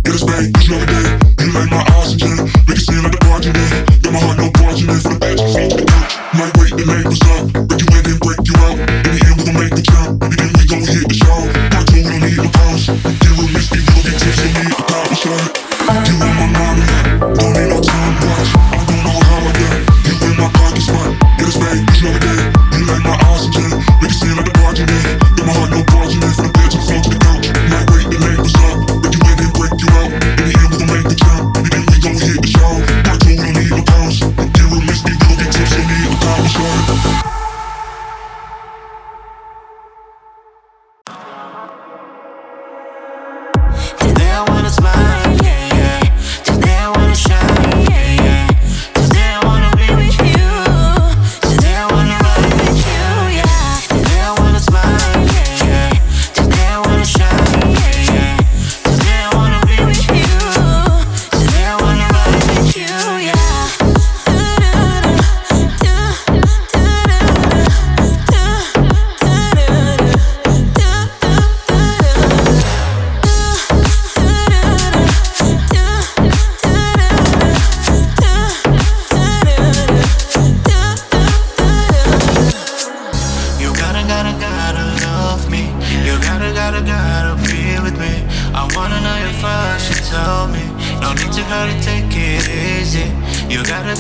Get us back, each and every day. You like my oxygen. charging it for the bitch, so we do. Might wake the neighbors up, break you in and break you out. In the end, we gon' make the jump, and then we gon' hit the show. Part two, we don't need no pause. Get real misty, we gon' get tips, we need a copy shot. You in my mind, don't need no time to watch. I don't know how I got you in my pocket spot. Get a spade, you love it there. You like my oxygen, make it seem like the barging in. Got my heart no barging in, from the bed to the floor to the couch. Might wake the neighbors up, break you in and break you out. In the end, we gon' make the jump, and then we gon' hit the show. Part two, we don't need no pause. Get real misty, we gon' get tips, we need a copy shot. Today I wanna smile, yeah, yeah. Today I wanna shine, yeah, yeah. Today I wanna be with you. Today I wanna ride with you, yeah. Today I wanna smile, yeah, yeah. Today I wanna shine, yeah, yeah. Today I wanna be with you. Today I wanna ride with you, yeah. You gotta love me. You gotta be with me. I wanna know you first, you told me. No need to gotta take it easy. You gotta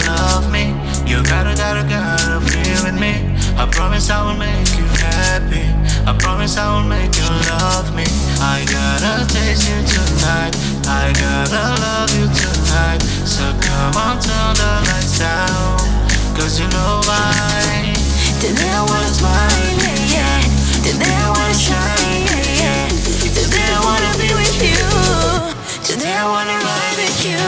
love me. You gotta be with me. I promise I will make you happy. I promise I will make you love me. I gotta taste you tonight. I gotta love you tonight. So come on, turn the lights down, 'cause you know why. Today I wanna smile, yeah, yeah. Today I wanna shine, yeah, yeah. Today I wanna be with you. Today I wanna ride with you,